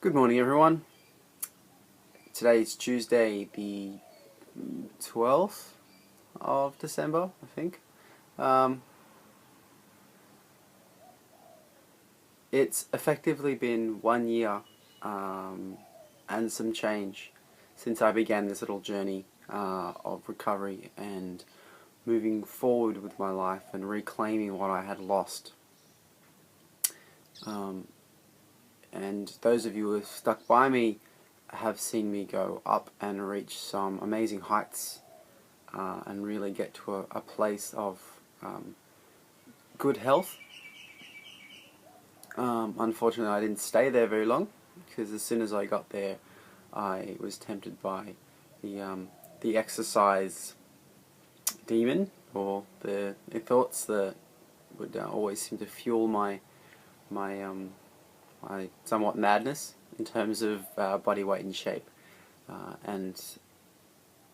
Good morning, everyone. Today is Tuesday, the 12th of December, I think. It's effectively been 1 year and some change since I began this little journey of recovery and moving forward with my life and reclaiming what I had lost. And those of you who have stuck by me have seen me go up and reach some amazing heights and really get to a place of good health. Unfortunately, I didn't stay there very long because as soon as I got there, I was tempted by the exercise demon, or the thoughts that would always seem to fuel my somewhat madness in terms of body weight and shape, and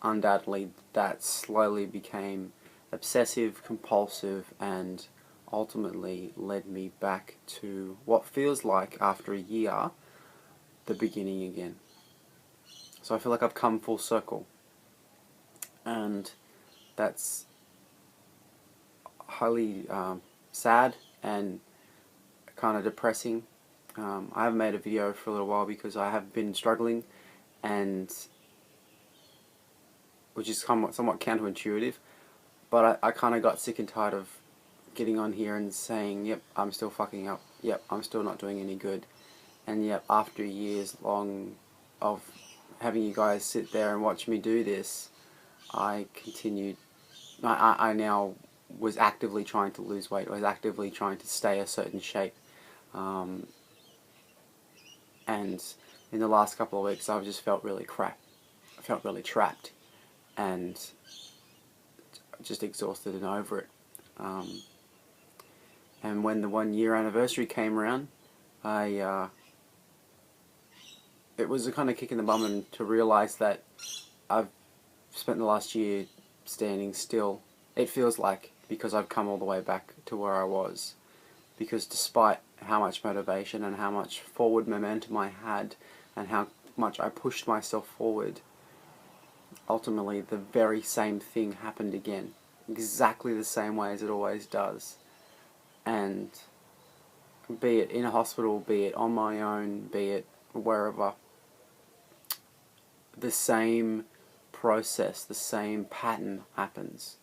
undoubtedly that slowly became obsessive, compulsive, and ultimately led me back to what feels like, after a year, the beginning again. So I feel like I've come full circle, and that's highly sad and kind of depressing. I haven't made a video for a little while because I have been struggling, and which is somewhat counterintuitive, but I kind of got sick and tired of getting on here and saying, yep, I'm still fucking up, yep, I'm still not doing any good, and yet after years long of having you guys sit there and watch me do this, I continued. I now was actively trying to lose weight. I was actively trying to stay a certain shape, and in the last couple of weeks I've just felt really crap. I felt really trapped and just exhausted and over it. And when the 1 year anniversary came around, it was a kind of kick in the bum, and to realise that I've spent the last year standing still. It feels like, because I've come all the way back to where I was. Because despite how much motivation and how much forward momentum I had and how much I pushed myself forward, ultimately the very same thing happened again. Exactly the same way as it always does. And be it in a hospital, be it on my own, be it wherever, the same process, the same pattern happens.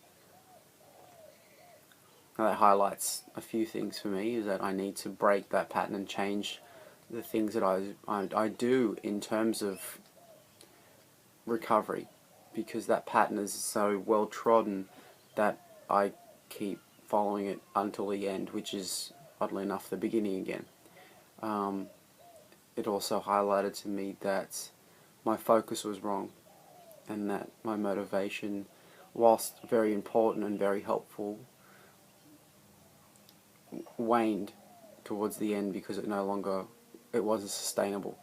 Now that highlights a few things for me, is that I need to break that pattern and change the things that I do in terms of recovery, because that pattern is so well trodden that I keep following it until the end, which is, oddly enough, the beginning again. It also highlighted to me that my focus was wrong, and that my motivation, whilst very important and very helpful, waned towards the end because it wasn't sustainable.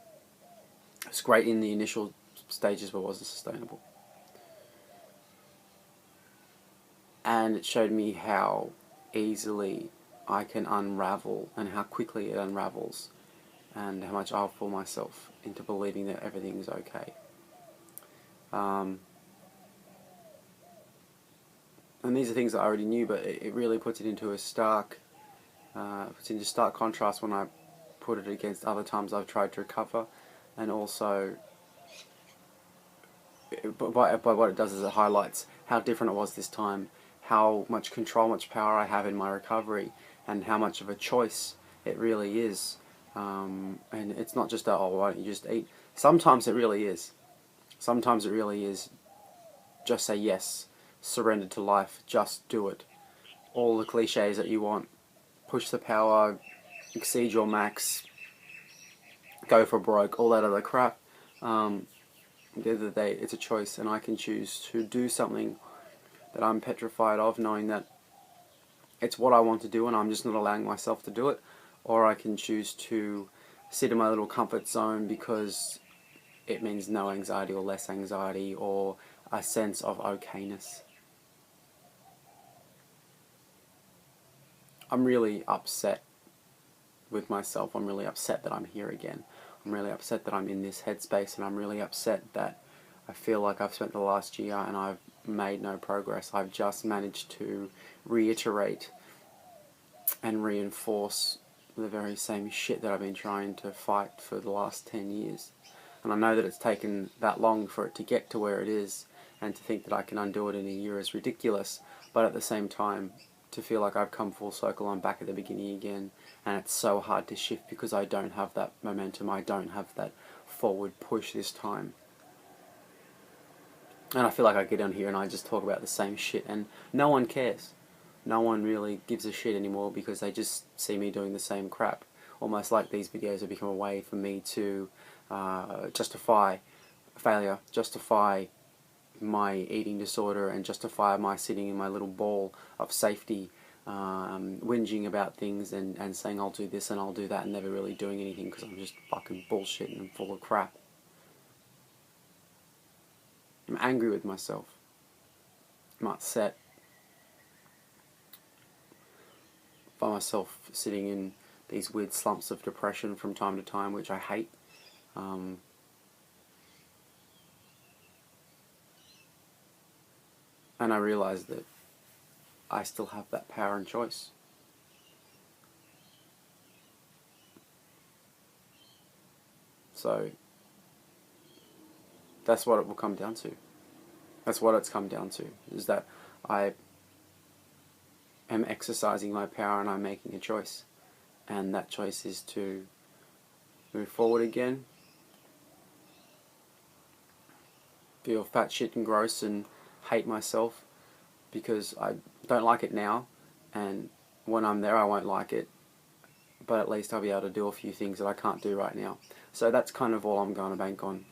It's great in the initial stages, but it wasn't sustainable. And it showed me how easily I can unravel, and how quickly it unravels, and how much I'll fool myself into believing that everything is okay. And these are things that I already knew, but it really puts it into stark contrast when I put it against other times I've tried to recover, and also by what it does is it highlights how different it was this time, how much control, much power I have in my recovery, and how much of a choice it really is. And it's not just oh, why don't you just eat? Sometimes it really is. Sometimes it really is. Just say yes, surrender to life, just do it. All the cliches that you want. Push the power, exceed your max, go for broke, all that other crap. At the end of the day, it's a choice, and I can choose to do something that I'm petrified of, knowing that it's what I want to do and I'm just not allowing myself to do it, or I can choose to sit in my little comfort zone because it means no anxiety or less anxiety or a sense of okayness. I'm really upset with myself. I'm really upset that I'm here again. I'm really upset that I'm in this headspace, and I'm really upset that I feel like I've spent the last year and I've made no progress. I've just managed to reiterate and reinforce the very same shit that I've been trying to fight for the last 10 years. And I know that it's taken that long for it to get to where it is, and to think that I can undo it in a year is ridiculous, but at the same time, to feel like I've come full circle, I'm back at the beginning again, and it's so hard to shift because I don't have that momentum, I don't have that forward push this time. And I feel like I get on here and I just talk about the same shit, and no one cares. No one really gives a shit anymore because they just see me doing the same crap. Almost like these videos have become a way for me to justify failure, justify my eating disorder, and justify my sitting in my little ball of safety, whinging about things and saying I'll do this and I'll do that and never really doing anything because I'm just fucking bullshit and full of crap. I'm angry with myself. I'm upset by myself sitting in these weird slumps of depression from time to time, which I hate. And I realise that I still have that power and choice. So that's what it will come down to. That's what it's come down to, is that I am exercising my power and I'm making a choice. And that choice is to move forward again, feel fat, shit and gross and hate myself because I don't like it now, and when I'm there I won't like it, but at least I'll be able to do a few things that I can't do right now. So that's kind of all I'm going to bank on,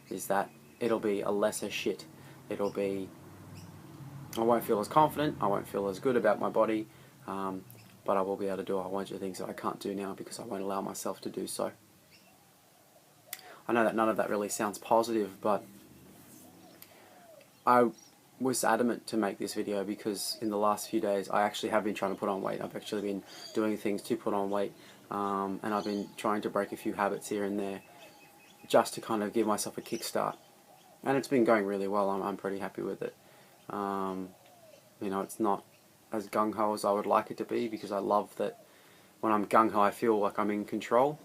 is that it'll be a lesser shit. It'll be, I won't feel as confident, I won't feel as good about my body, but I will be able to do a whole bunch of things that I can't do now because I won't allow myself to do so. I know that none of that really sounds positive, but I was adamant to make this video because in the last few days I actually have been trying to put on weight. I've actually been doing things to put on weight, and I've been trying to break a few habits here and there just to kind of give myself a kickstart. And it's been going really well. I'm pretty happy with it. You know, it's not as gung-ho as I would like it to be, because I love that when I'm gung-ho I feel like I'm in control.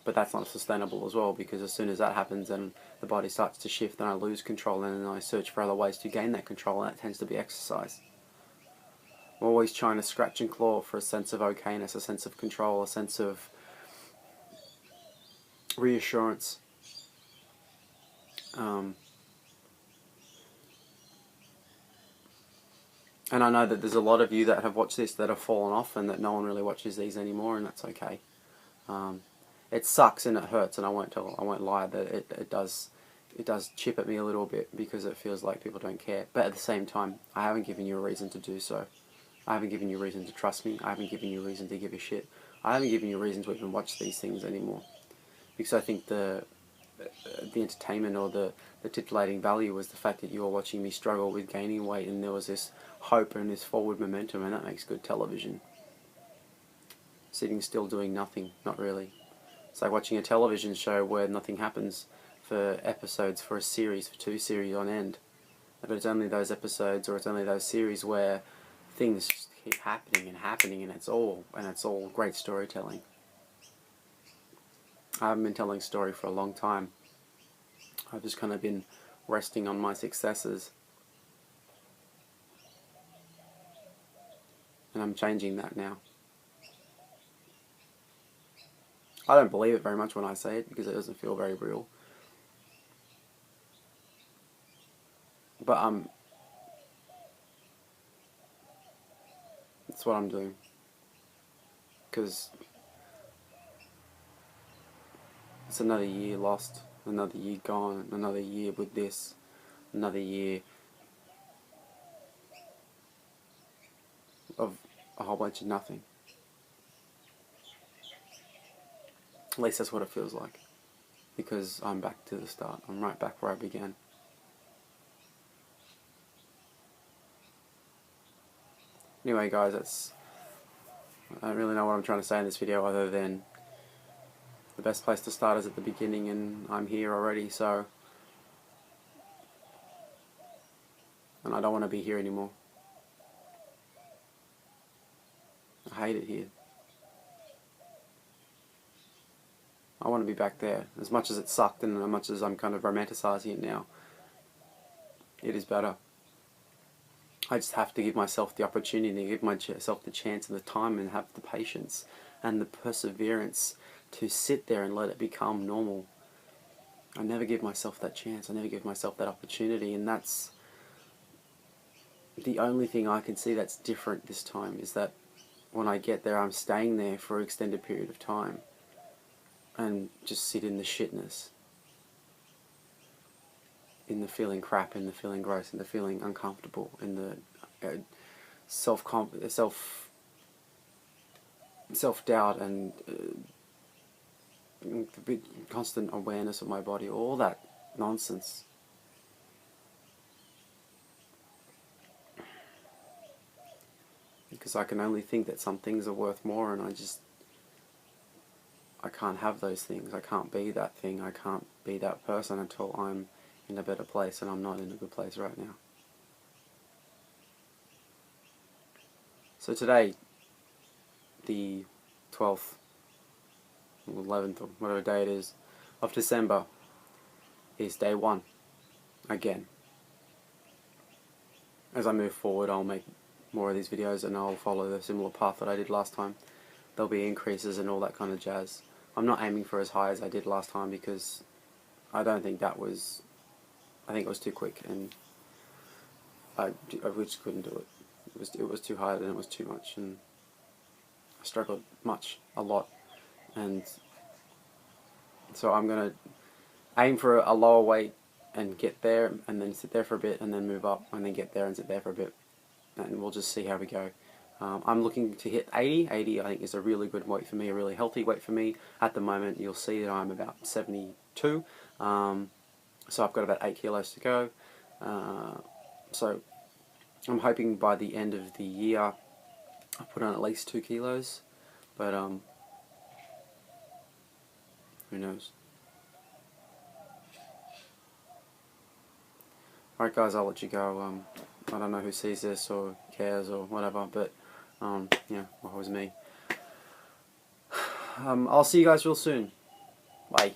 But that's not sustainable as well, because as soon as that happens then the body starts to shift and I lose control, and then I search for other ways to gain that control, and that tends to be exercise. I'm always trying to scratch and claw for a sense of okayness, a sense of control, a sense of reassurance. And I know that there's a lot of you that have watched this that have fallen off, and that no one really watches these anymore, and that's okay. It sucks and it hurts, and I won't lie that it does chip at me a little bit, because it feels like people don't care. But at the same time, I haven't given you a reason to do so. I haven't given you a reason to trust me. I haven't given you a reason to give a shit. I haven't given you a reason to even watch these things anymore, because I think the entertainment or the titillating value was the fact that you were watching me struggle with gaining weight, and there was this hope and this forward momentum, and that makes good television. Sitting still doing nothing, not really. It's like watching a television show where nothing happens for episodes, for a series, for 2 series on end. But it's only those episodes, or it's only those series where things just keep happening and happening, and it's all great storytelling. I haven't been telling a story for a long time. I've just kind of been resting on my successes. And I'm changing that now. I don't believe it very much when I say it, because it doesn't feel very real. But that's what I'm doing. Because it's another year lost, another year gone, another year with this, another year of a whole bunch of nothing. At least that's what it feels like, because I'm back to the start. I'm right back where I began. Anyway guys, I don't really know what I'm trying to say in this video, other than the best place to start is at the beginning, and I'm here already, so... And I don't want to be here anymore. I hate it here. I want to be back there. As much as it sucked and as much as I'm kind of romanticizing it now, it is better. I just have to give myself the opportunity, give myself the chance and the time, and have the patience and the perseverance to sit there and let it become normal. I never give myself that chance. I never give myself that opportunity, and that's the only thing I can see that's different this time, is that when I get there, I'm staying there for an extended period of time and just sit in the shitness, in the feeling crap, in the feeling gross, in the feeling uncomfortable, in the self-doubt, and the big constant awareness of my body, all that nonsense. Because I can only think that some things are worth more, and I can't have those things. I can't be that thing. I can't be that person until I'm in a better place, and I'm not in a good place right now. So today, the 12th, or 11th, or whatever day it is, of December, is day 1, again. As I move forward, I'll make more of these videos, and I'll follow the similar path that I did last time. There'll be increases and all that kind of jazz. I'm not aiming for as high as I did last time, because I don't think that was... I think it was too quick, and I just couldn't do it. It was too hard, and it was too much, and I struggled a lot, and so I'm going to aim for a lower weight and get there, and then sit there for a bit, and then move up, and then get there and sit there for a bit, and we'll just see how we go. I'm looking to hit 80. 80 I think is a really good weight for me, a really healthy weight for me. At the moment you'll see that I'm about 72, so I've got about 8 kilos to go. So I'm hoping by the end of the year I'll put on at least 2 kilos, but who knows. Alright guys, I'll let you go. I don't know who sees this or cares or whatever, but yeah, well, it was me. I'll see you guys real soon. Bye.